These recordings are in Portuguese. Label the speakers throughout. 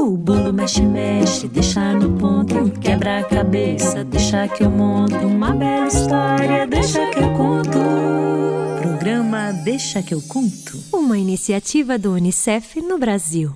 Speaker 1: O bolo mexe, mexe, deixa no ponto, quebra a cabeça, deixa que eu monto uma bela história, deixa que eu conto. Programa Deixa que eu conto.
Speaker 2: Uma iniciativa do Unicef no Brasil.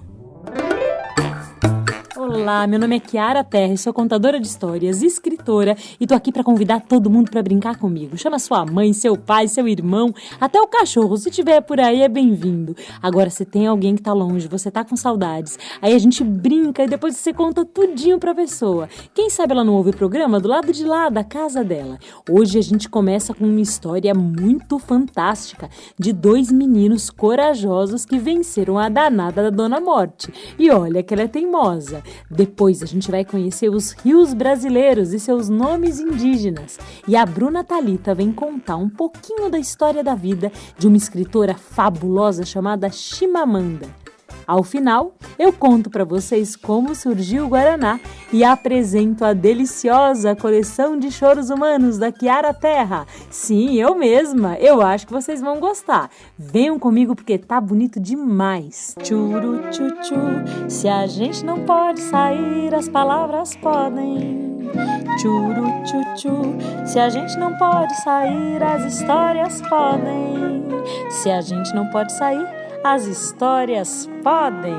Speaker 3: Olá, meu nome é Kiara Terra, sou contadora de histórias, escritora e tô aqui pra convidar todo mundo pra brincar comigo. Chama sua mãe, seu pai, seu irmão, até o cachorro, se tiver por aí é bem-vindo. Agora, se tem alguém que tá longe, você tá com saudades, aí a gente brinca e depois você conta tudinho pra pessoa. Quem sabe ela não ouve o programa do lado de lá da casa dela. Hoje a gente começa com uma história muito fantástica de 2 meninos corajosos que venceram a danada da Dona Morte. E olha que ela é teimosa. Depois a gente vai conhecer os rios brasileiros e seus nomes indígenas. E a Bruna Thalita vem contar um pouquinho da história da vida de uma escritora fabulosa chamada Chimamanda. Ao final, eu conto para vocês como surgiu o Guaraná e apresento a deliciosa coleção de choros humanos da Kiara Terra. Sim, eu mesma, eu acho que vocês vão gostar. Venham comigo porque tá bonito demais. Churu, chuchu, se a gente não pode sair, as palavras podem. Churu, chuchu, se a gente não pode sair, as histórias podem. Se a gente não pode sair, as histórias podem.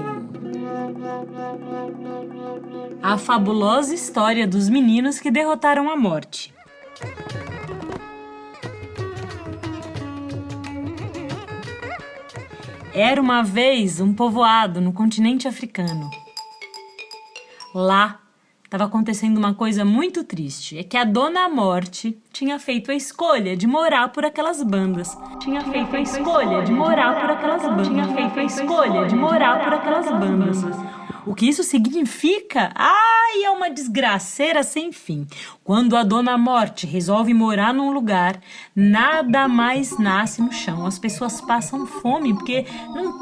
Speaker 3: A fabulosa história dos meninos que derrotaram a morte. Era uma vez um povoado no continente africano. Lá estava acontecendo uma coisa muito triste. É que a Dona Morte tinha feito a escolha de morar por aquelas bandas. O que isso significa? É uma desgraceira sem fim. Quando a Dona Morte resolve morar num lugar, nada mais nasce no chão. As pessoas passam fome, porque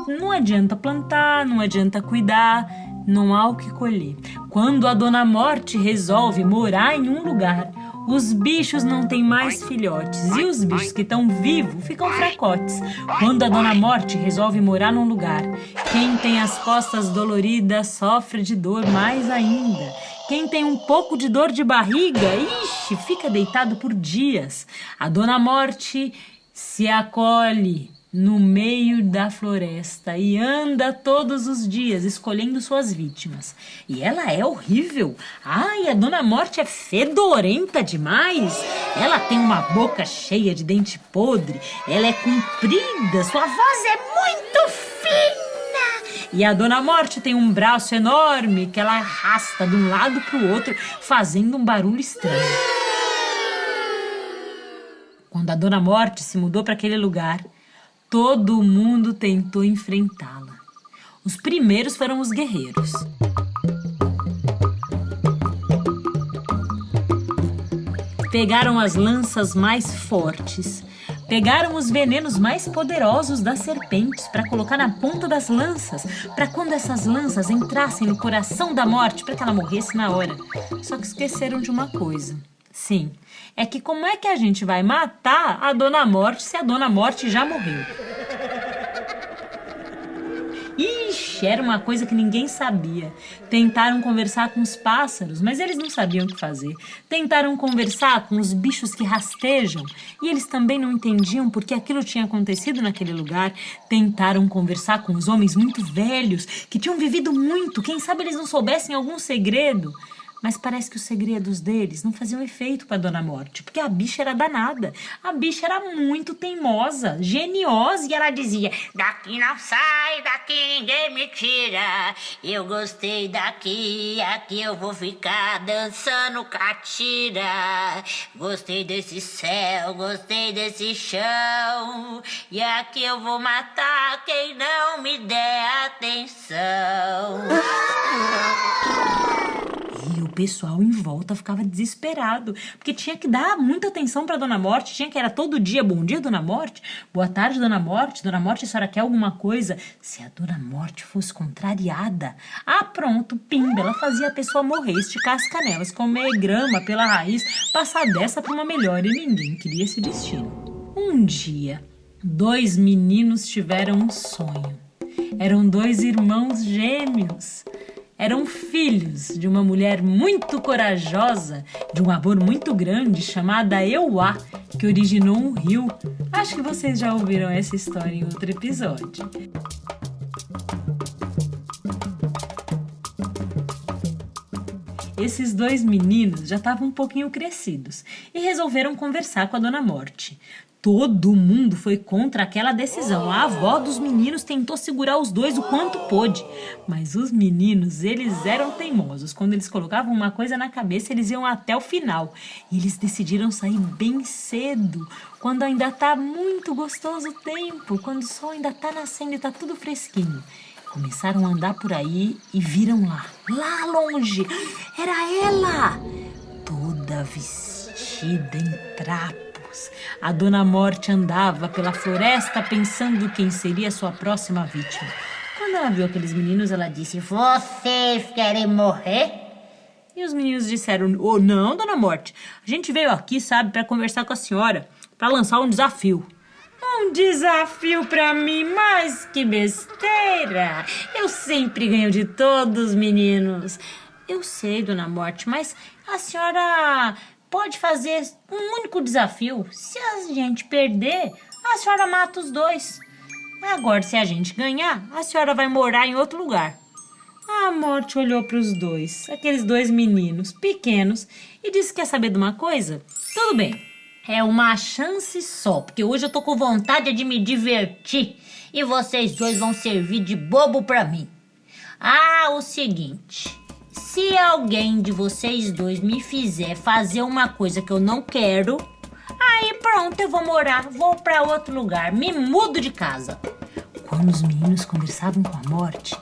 Speaker 3: não adianta plantar, não adianta cuidar, não há o que colher. Quando a Dona Morte resolve morar em um lugar, os bichos não têm mais filhotes e os bichos que estão vivos ficam fracotes. Quando a Dona Morte resolve morar num lugar, quem tem as costas doloridas sofre de dor mais ainda. Quem tem um pouco de dor de barriga, fica deitado por dias. A Dona Morte se acolhe no meio da floresta e anda todos os dias escolhendo suas vítimas. E ela é horrível. A Dona Morte é fedorenta demais. Ela tem uma boca cheia de dente podre. Ela é comprida, sua voz é muito fina. E a Dona Morte tem um braço enorme que ela arrasta de um lado para o outro, fazendo um barulho estranho. Quando a Dona Morte se mudou para aquele lugar, todo mundo tentou enfrentá-la. Os primeiros foram os guerreiros. Pegaram as lanças mais fortes, pegaram os venenos mais poderosos das serpentes para colocar na ponta das lanças, para quando essas lanças entrassem no coração da morte, para que ela morresse na hora. Só que esqueceram de uma coisa. Sim, é que como é que a gente vai matar a Dona Morte se a Dona Morte já morreu? Era uma coisa que ninguém sabia. Tentaram conversar com os pássaros, mas eles não sabiam o que fazer. Tentaram conversar com os bichos que rastejam, e eles também não entendiam por que aquilo tinha acontecido naquele lugar. Tentaram conversar com os homens muito velhos, que tinham vivido muito. Quem sabe eles não soubessem algum segredo. Mas parece que os segredos deles não faziam efeito para Dona Morte, porque a bicha era danada. A bicha era muito teimosa, geniosa, e ela dizia: daqui não sai, daqui ninguém me tira. Eu gostei daqui, aqui eu vou ficar dançando catira. Gostei desse céu, gostei desse chão, e aqui eu vou matar quem não me der atenção. E o pessoal em volta ficava desesperado, porque tinha que dar muita atenção para Dona Morte, tinha que era todo dia: bom dia, Dona Morte, boa tarde, Dona Morte, a senhora quer alguma coisa? Se a Dona Morte fosse contrariada, pronto, pimba, ela fazia a pessoa morrer, esticar as canelas, comer grama pela raiz, passar dessa para uma melhor, e ninguém queria esse destino. Um dia, 2 meninos tiveram um sonho. Eram 2 irmãos gêmeos. eram filhos de uma mulher muito corajosa, de um amor muito grande, chamada Euá, que originou um rio. Acho que vocês já ouviram essa história em outro episódio. Esses dois meninos já estavam um pouquinho crescidos e resolveram conversar com a Dona Morte. Todo mundo foi contra aquela decisão. A avó dos meninos tentou segurar os dois o quanto pôde. Mas os meninos, eles eram teimosos. Quando eles colocavam uma coisa na cabeça, eles iam até o final. E eles decidiram sair bem cedo, quando ainda tá muito gostoso o tempo, quando o sol ainda tá nascendo e tá tudo fresquinho. Começaram a andar por aí e viram lá longe, era ela, toda vestida em trapos. A Dona Morte andava pela floresta pensando quem seria sua próxima vítima. Quando ela viu aqueles meninos, ela disse: "Vocês querem morrer?" E os meninos disseram: "Oh, não, Dona Morte, a gente veio aqui, sabe, para conversar com a senhora, para lançar um desafio." "Um desafio pra mim? Mas que besteira! Eu sempre ganho de todos os meninos." "Eu sei, Dona Morte, mas a senhora pode fazer um único desafio. Se a gente perder, a senhora mata os dois. Agora, se a gente ganhar, a senhora vai morar em outro lugar." A Morte olhou para os dois, aqueles dois meninos pequenos, e disse: "Quer saber de uma coisa? Tudo bem. É uma chance só, porque hoje eu tô com vontade de me divertir e vocês dois vão servir de bobo pra mim. O seguinte, se alguém de vocês dois me fizer fazer uma coisa que eu não quero, aí pronto, eu vou pra outro lugar, me mudo de casa." Quando os meninos conversavam com a Morte,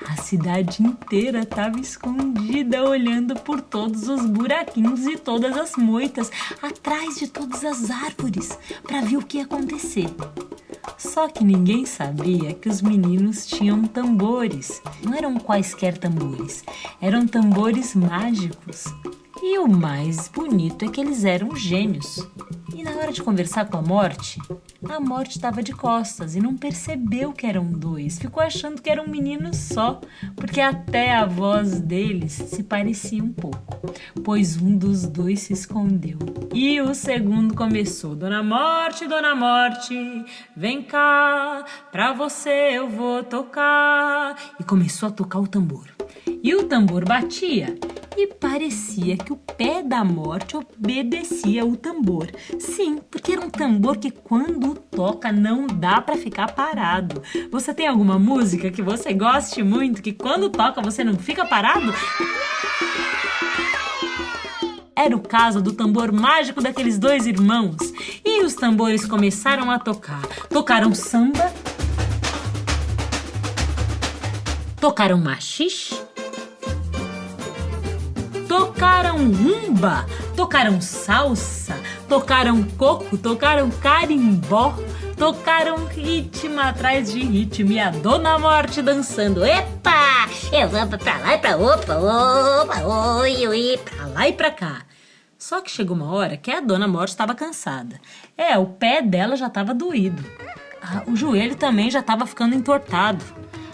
Speaker 3: a cidade inteira estava escondida, olhando por todos os buraquinhos e todas as moitas, atrás de todas as árvores, para ver o que ia acontecer. Só que ninguém sabia que os meninos tinham tambores. Não eram quaisquer tambores, eram tambores mágicos. E o mais bonito é que eles eram gênios. E na hora de conversar com a Morte estava de costas e não percebeu que eram dois. Ficou achando que era um menino só, porque até a voz deles se parecia um pouco. Pois um dos dois se escondeu. E o segundo começou: Dona Morte, vem cá, pra você eu vou tocar. E começou a tocar o tambor. E o tambor batia. E parecia que o pé da Morte obedecia o tambor. Sim, porque era um tambor que quando toca não dá pra ficar parado. Você tem alguma música que você goste muito, que quando toca você não fica parado? Era o caso do tambor mágico daqueles dois irmãos. E os tambores começaram a tocar. Tocaram samba, tocaram machixe, tocaram rumba, tocaram salsa, tocaram coco, tocaram carimbó, tocaram ritmo atrás de ritmo e a Dona Morte dançando. Epa! Eu vou pra lá e pra opa, oi, oi, pra lá e pra cá. Só que chegou uma hora que a Dona Morte estava cansada. O pé dela já estava doído. O joelho também já estava ficando entortado.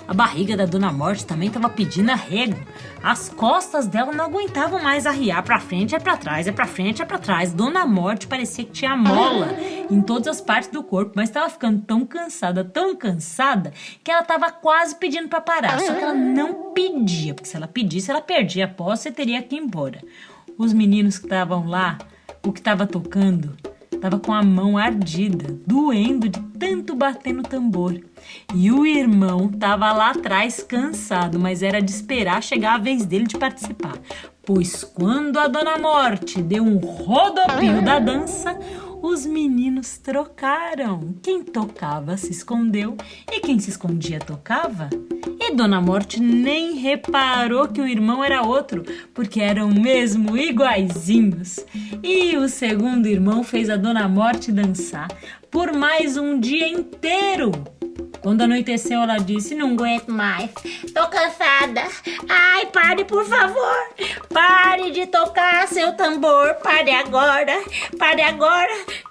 Speaker 3: A barriga da Dona Morte também estava pedindo arrego. As costas dela não aguentavam mais arriar. Pra frente é pra trás, é pra frente é pra trás. Dona Morte parecia que tinha mola em todas as partes do corpo, mas estava ficando tão cansada, que ela estava quase pedindo pra parar. Só que ela não pedia, porque se ela pedisse, ela perdia a posse e teria que ir embora. Os meninos que estavam lá, o que estava tocando, estava com a mão ardida, doendo de tanto bater no tambor. E o irmão estava lá atrás cansado, mas era de esperar chegar a vez dele de participar. Pois quando a Dona Morte deu um rodopio da dança, os meninos trocaram. Quem tocava se escondeu e quem se escondia tocava. E Dona Morte nem reparou que o irmão era outro, porque eram mesmo iguaizinhos. E o segundo irmão fez a Dona Morte dançar por mais um dia inteiro. Quando anoiteceu, ela disse: "Não aguento mais, tô cansada. Ai, pare, por favor. Pare de tocar seu tambor. Pare agora,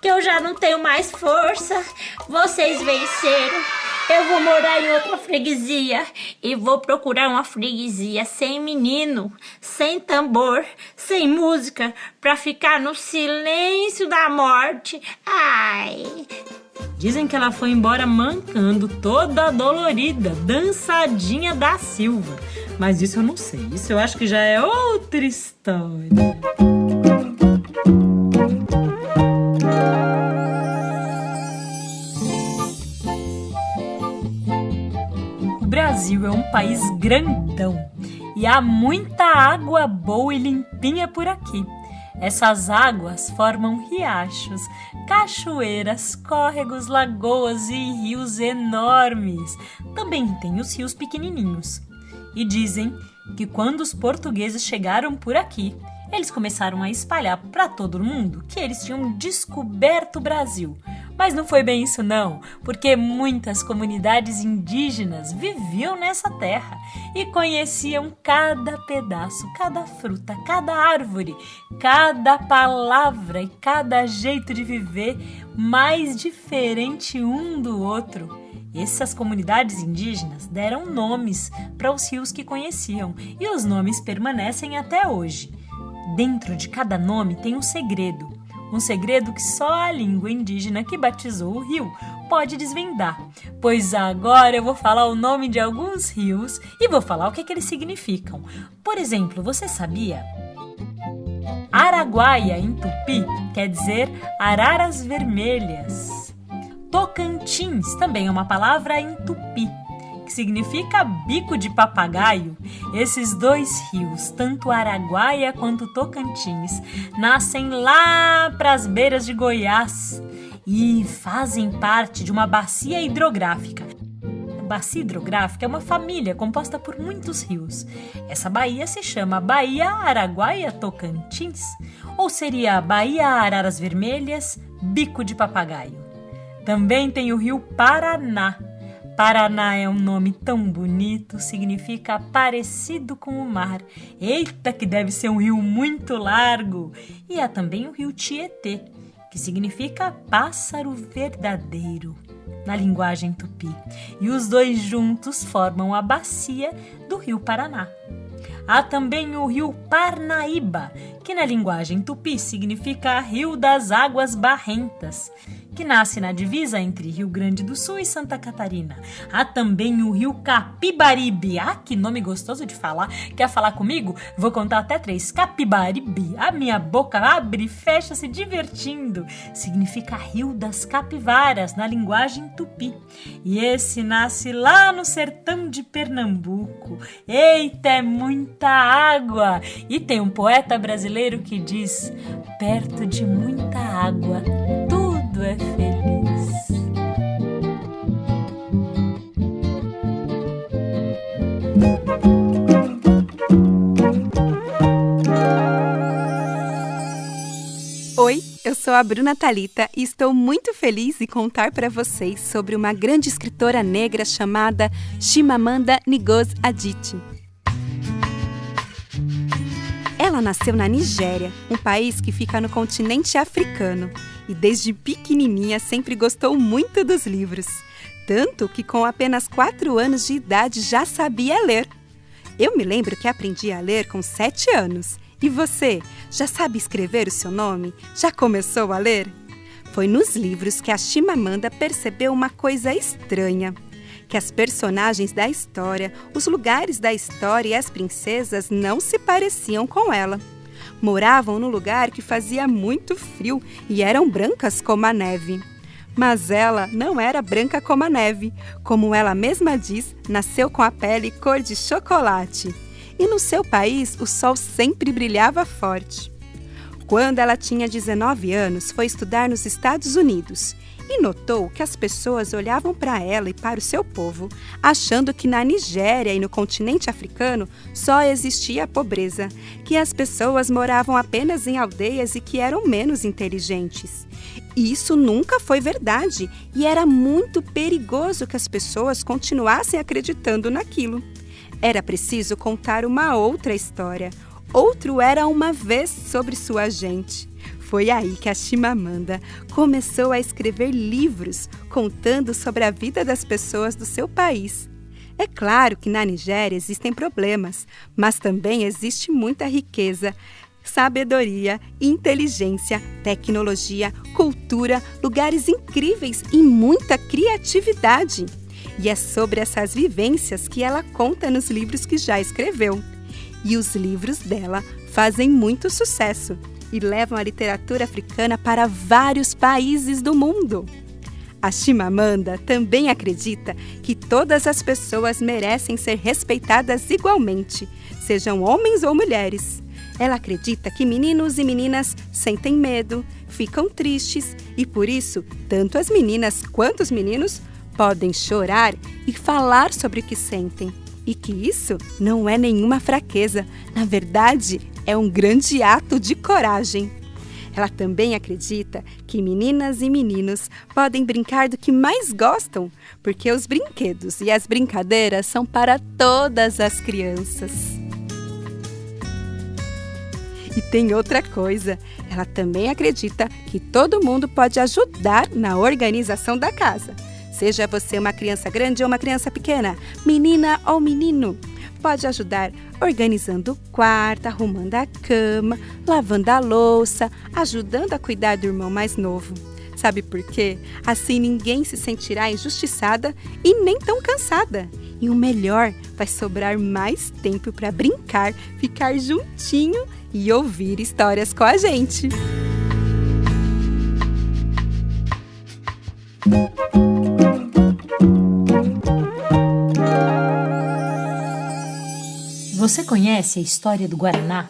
Speaker 3: que eu já não tenho mais força. Vocês venceram.
Speaker 4: Eu vou morar em outra freguesia e vou procurar uma freguesia sem menino, sem tambor, sem música, pra ficar no silêncio da morte. Ai...
Speaker 3: Dizem que ela foi embora mancando, toda dolorida, dançadinha da Silva. Mas isso eu não sei, isso eu acho que já é outra história. O Brasil é um país grandão e há muita água boa e limpinha por aqui. Essas águas formam riachos, cachoeiras, córregos, lagoas e rios enormes. Também tem os rios pequenininhos. E dizem que quando os portugueses chegaram por aqui, eles começaram a espalhar para todo mundo que eles tinham descoberto o Brasil. Mas não foi bem isso não, porque muitas comunidades indígenas viviam nessa terra e conheciam cada pedaço, cada fruta, cada árvore, cada palavra e cada jeito de viver mais diferente um do outro. Essas comunidades indígenas deram nomes para os rios que conheciam e os nomes permanecem até hoje. Dentro de cada nome tem um segredo que só a língua indígena que batizou o rio pode desvendar. Pois agora eu vou falar o nome de alguns rios e vou falar o que eles significam. Por exemplo, você sabia? Araguaia, em Tupi, quer dizer araras vermelhas. Tocantins também é uma palavra em Tupi, que significa bico de papagaio. Esses dois rios, tanto Araguaia quanto Tocantins, nascem lá para as beiras de Goiás e fazem parte de uma bacia hidrográfica. A bacia hidrográfica é uma família composta por muitos rios. Essa baía se chama Baía Araguaia-Tocantins, ou seria Baía Araras Vermelhas, Bico de Papagaio. Também tem o rio Paraná. Paraná é um nome tão bonito, significa parecido com o mar. Eita, que deve ser um rio muito largo! E há também o rio Tietê, que significa pássaro verdadeiro, na linguagem tupi. E os dois juntos formam a bacia do rio Paraná. Há também o rio Parnaíba, que na linguagem tupi significa Rio das Águas Barrentas, que nasce na divisa entre Rio Grande do Sul e Santa Catarina. Há também o rio Capibaribe. Ah, que nome gostoso de falar. Quer falar comigo? Vou contar até 3. Capibaribe. A minha boca abre e fecha se divertindo. Significa Rio das Capivaras, na linguagem tupi. E esse nasce lá no sertão de Pernambuco. Eita, é muita água! E tem um poeta brasileiro que diz: perto de muita água, tudo é feliz.
Speaker 5: Oi, eu sou a Bruna Thalita e estou muito feliz em contar para vocês sobre uma grande escritora negra chamada Chimamanda Ngozi Adichie. Ela nasceu na Nigéria, um país que fica no continente africano, e desde pequenininha sempre gostou muito dos livros, tanto que com apenas 4 anos de idade já sabia ler. Eu me lembro que aprendi a ler com 7 anos. E você, já sabe escrever o seu nome? Já começou a ler? Foi nos livros que a Chimamanda percebeu uma coisa estranha, que as personagens da história, os lugares da história e as princesas não se pareciam com ela. Moravam num lugar que fazia muito frio e eram brancas como a neve. Mas ela não era branca como a neve. Como ela mesma diz, nasceu com a pele cor de chocolate. E no seu país, o sol sempre brilhava forte. Quando ela tinha 19 anos, foi estudar nos Estados Unidos e notou que as pessoas olhavam para ela e para o seu povo, achando que na Nigéria e no continente africano só existia pobreza, que as pessoas moravam apenas em aldeias e que eram menos inteligentes. E isso nunca foi verdade e era muito perigoso que as pessoas continuassem acreditando naquilo. Era preciso contar uma outra história. Outro era uma vez sobre sua gente. Foi aí que a Chimamanda começou a escrever livros contando sobre a vida das pessoas do seu país. É claro que na Nigéria existem problemas, mas também existe muita riqueza, sabedoria, inteligência, tecnologia, cultura, lugares incríveis e muita criatividade. E é sobre essas vivências que ela conta nos livros que já escreveu. E os livros dela fazem muito sucesso e levam a literatura africana para vários países do mundo. A Chimamanda também acredita que todas as pessoas merecem ser respeitadas igualmente, sejam homens ou mulheres. Ela acredita que meninos e meninas sentem medo, ficam tristes e, por isso, tanto as meninas quanto os meninos podem chorar e falar sobre o que sentem. E que isso não é nenhuma fraqueza, na verdade, é um grande ato de coragem. Ela também acredita que meninas e meninos podem brincar do que mais gostam, porque os brinquedos e as brincadeiras são para todas as crianças. E tem outra coisa, ela também acredita que todo mundo pode ajudar na organização da casa. Seja você uma criança grande ou uma criança pequena, menina ou menino, pode ajudar organizando o quarto, arrumando a cama, lavando a louça, ajudando a cuidar do irmão mais novo. Sabe por quê? Assim ninguém se sentirá injustiçada e nem tão cansada. E o melhor, vai sobrar mais tempo para brincar, ficar juntinho e ouvir histórias com a gente.
Speaker 3: Você conhece a história do guaraná?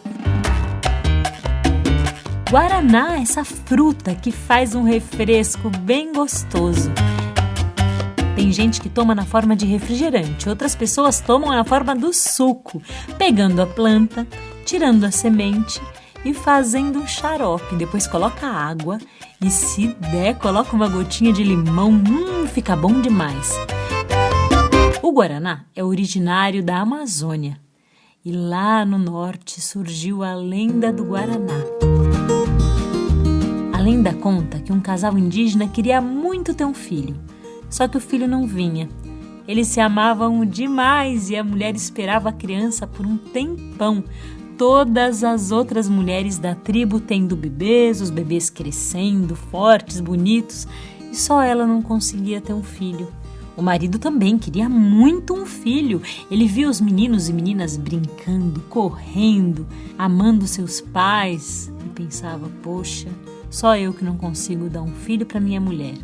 Speaker 3: Guaraná é essa fruta que faz um refresco bem gostoso. Tem gente que toma na forma de refrigerante, outras pessoas tomam na forma do suco, pegando a planta, tirando a semente e fazendo um xarope. Depois coloca água e, se der, coloca uma gotinha de limão. Fica bom demais. O guaraná é originário da Amazônia. E lá no norte surgiu a lenda do Guaraná. A lenda conta que um casal indígena queria muito ter um filho, só que o filho não vinha. Eles se amavam demais e a mulher esperava a criança por um tempão. Todas as outras mulheres da tribo tendo bebês, os bebês crescendo, fortes, bonitos, e só ela não conseguia ter um filho. O marido também queria muito um filho. Ele via os meninos e meninas brincando, correndo, amando seus pais e pensava, poxa, só eu que não consigo dar um filho para minha mulher.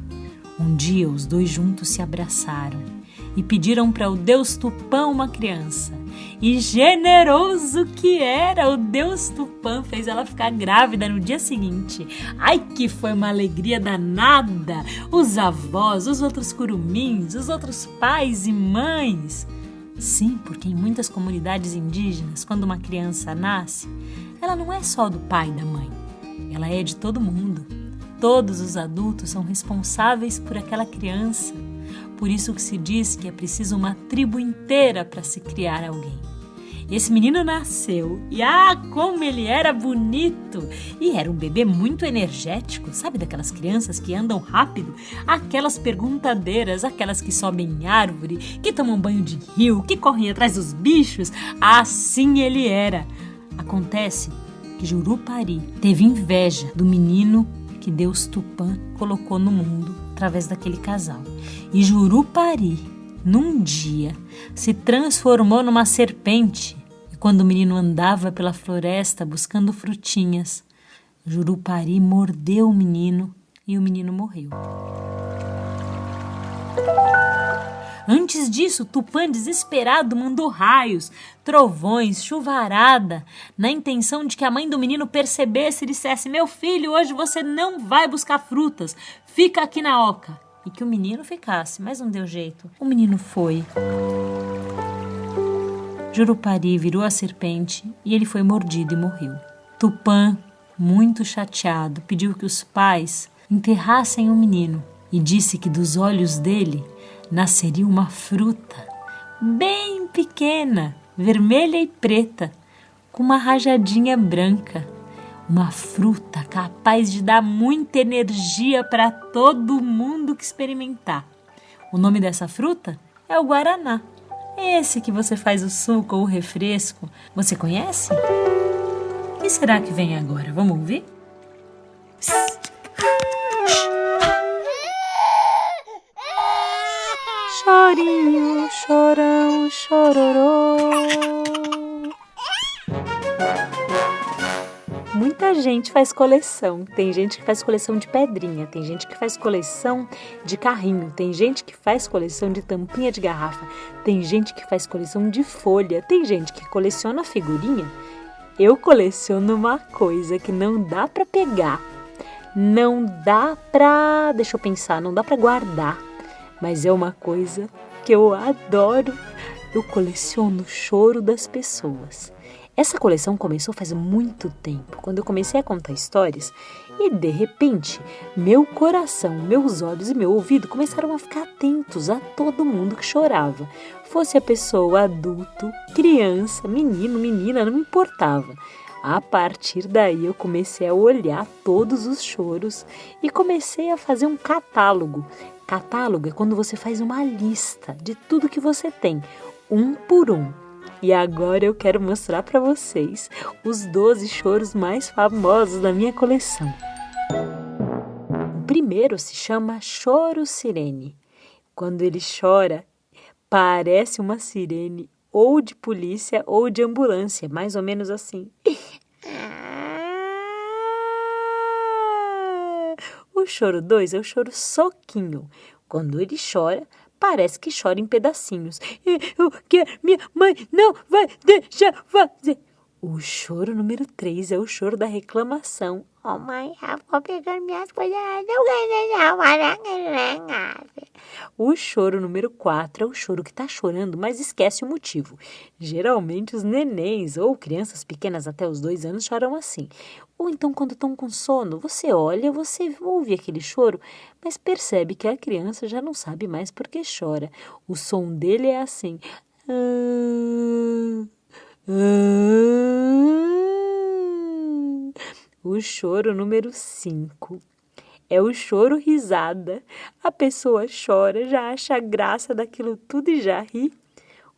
Speaker 3: Um dia os dois juntos se abraçaram e pediram para o Deus Tupã uma criança. E generoso que era, o Deus Tupã fez ela ficar grávida no dia seguinte. Ai, que foi uma alegria danada! Os avós, os outros curumins, os outros pais e mães. Sim, porque em muitas comunidades indígenas, quando uma criança nasce, ela não é só do pai e da mãe. Ela é de todo mundo. Todos os adultos são responsáveis por aquela criança. Por isso que se diz que é preciso uma tribo inteira para se criar alguém. Esse menino nasceu e como ele era bonito! E era um bebê muito energético, sabe daquelas crianças que andam rápido? Aquelas perguntadeiras, aquelas que sobem em árvore, que tomam banho de rio, que correm atrás dos bichos. Assim ele era. Acontece que Jurupari teve inveja do menino que Deus Tupã colocou no mundo através daquele casal. E Jurupari, num dia, se transformou numa serpente. E quando o menino andava pela floresta buscando frutinhas, Jurupari mordeu o menino e o menino morreu. Antes disso, Tupã, desesperado, mandou raios, trovões, chuvarada, na intenção de que a mãe do menino percebesse e dissesse: meu filho, hoje você não vai buscar frutas, fica aqui na oca. E que o menino ficasse, mas não deu jeito. O menino foi. Jurupari virou a serpente e ele foi mordido e morreu. Tupã, muito chateado, pediu que os pais enterrassem o menino e disse que dos olhos dele nasceria uma fruta bem pequena, vermelha e preta, com uma rajadinha branca. Uma fruta capaz de dar muita energia para todo mundo que experimentar. O nome dessa fruta é o guaraná. Esse que você faz o suco ou o refresco. Você conhece? O que será que vem agora? Vamos ouvir? Chorinho, chorão, chororô. Muita gente faz coleção. Tem gente que faz coleção de pedrinha, tem gente que faz coleção de carrinho, tem gente que faz coleção de tampinha de garrafa, tem gente que faz coleção de folha, tem gente que coleciona figurinha. Eu coleciono uma coisa que não dá pra pegar, não dá pra, deixa eu pensar, não dá pra guardar, mas é uma coisa que eu adoro. Eu coleciono o choro das pessoas. Essa coleção começou faz muito tempo, quando eu comecei a contar histórias e, de repente, meu coração, meus olhos e meu ouvido começaram a ficar atentos a todo mundo que chorava. Fosse a pessoa, adulto, criança, menino, menina, não me importava. A partir daí eu comecei a olhar todos os choros e comecei a fazer um catálogo. Catálogo é quando você faz uma lista de tudo que você tem, um por um. E agora eu quero mostrar para vocês os 12 choros mais famosos da minha coleção. O primeiro se chama Choro Sirene. Quando ele chora, parece uma sirene ou de polícia ou de ambulância, mais ou menos assim. O choro 2 é o choro soquinho. Quando ele chora, parece que chora em pedacinhos. Eu quero, minha mãe não vai deixar fazer. O choro número 3 é o choro da reclamação. Oh, mãe, eu vou pegar minhas coisas. O choro número 4 é o choro que está chorando, mas esquece o motivo. Geralmente os nenéns ou crianças pequenas até os 2 anos choram assim. Ou então quando estão com sono, você olha, você ouve aquele choro, mas percebe que a criança já não sabe mais por que chora. O som dele é assim. O choro número 5 é o choro risada. A pessoa chora, já acha graça daquilo tudo e já ri.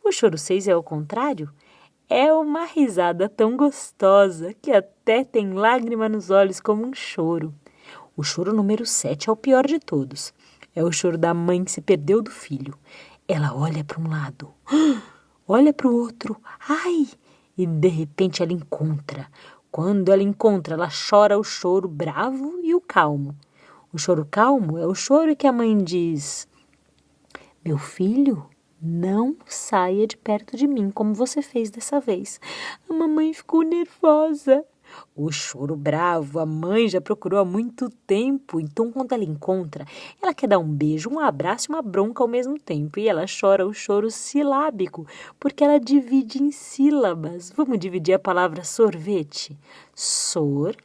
Speaker 3: O choro 6 é o contrário. É uma risada tão gostosa que até tem lágrima nos olhos como um choro. O choro número 7 é o pior de todos. É o choro da mãe que se perdeu do filho. Ela olha para um lado, olha para o outro, ai! E de repente ela encontra. Quando ela encontra, ela chora o choro bravo e o calmo. O choro calmo é o choro que a mãe diz: meu filho, não saia de perto de mim como você fez dessa vez. A mamãe ficou nervosa. O choro bravo, a mãe já procurou há muito tempo, então quando ela encontra, ela quer dar um beijo, um abraço e uma bronca ao mesmo tempo. E ela chora o choro silábico, porque ela divide em sílabas. Vamos dividir a palavra sorvete? Sor-ve-te.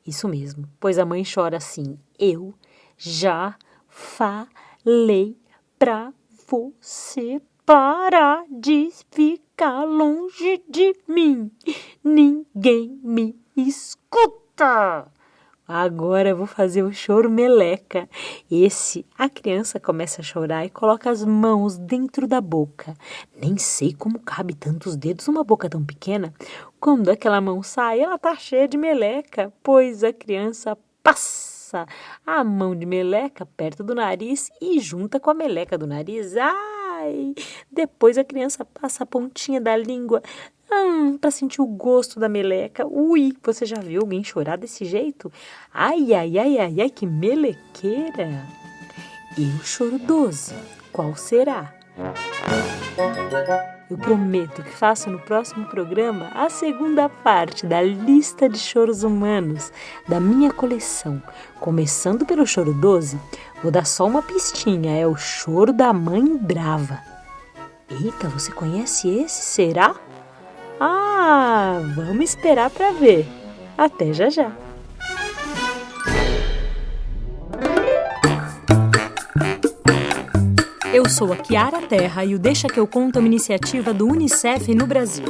Speaker 3: Isso mesmo, pois a mãe chora assim: eu já falei pra você parar de ficar longe de mim. Ninguém me escuta. Agora eu vou fazer o choro meleca. Esse, a criança começa a chorar e coloca as mãos dentro da boca. Nem sei como cabe tantos dedos numa boca tão pequena. Quando aquela mão sai, ela tá cheia de meleca, pois a criança passa a mão de meleca perto do nariz e junta com a meleca do nariz. Ai! Depois a criança passa a pontinha da língua para sentir o gosto da meleca. Ui, você já viu alguém chorar desse jeito? Ai, ai, ai, ai, ai, que melequeira! E o choro 12, qual será? Eu prometo que faço no próximo programa a segunda parte da lista de choros humanos da minha coleção. Começando pelo choro 12, vou dar só uma pistinha, é o choro da mãe brava. Eita, você conhece esse? Será? Ah, vamos esperar para ver. Até já já. Eu sou a Kiara Terra e o Deixa que eu conto é uma iniciativa do UNICEF no Brasil.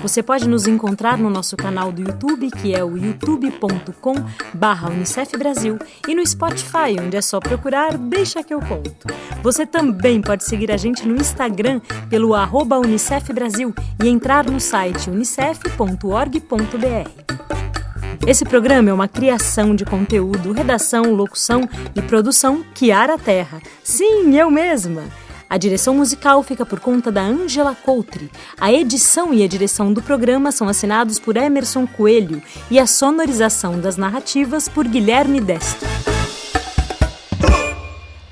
Speaker 3: Você pode nos encontrar no nosso canal do YouTube, que é o youtube.com/Unicef Brasil, e no Spotify, onde é só procurar Deixa que eu conto. Você também pode seguir a gente no Instagram pelo @Unicef Brasil e entrar no site unicef.org.br. Esse programa é uma criação de conteúdo, redação, locução e produção Kiara Terra. Sim, eu mesma! A direção musical fica por conta da Ângela Coutri. A edição e a direção do programa são assinados por Emerson Coelho e a sonorização das narrativas por Guilherme Destro.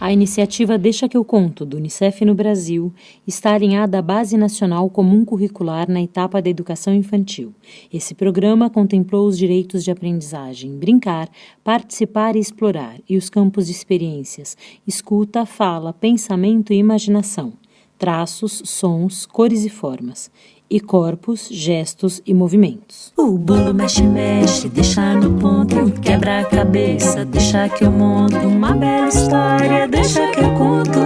Speaker 3: A iniciativa Deixa que eu conto, do Unicef no Brasil, está alinhada à Base Nacional Comum Curricular na etapa da educação infantil. Esse programa contemplou os direitos de aprendizagem, brincar, participar e explorar, e os campos de experiências, escuta, fala, pensamento e imaginação, traços, sons, cores e formas, e corpos, gestos e movimentos.
Speaker 1: O bolo mexe, mexe, deixa no ponto, quebra a cabeça, deixa que eu monto uma bela história, deixa que eu conto.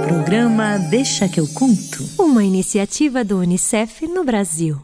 Speaker 1: Programa Deixa que eu conto.
Speaker 2: Uma iniciativa do Unicef no Brasil.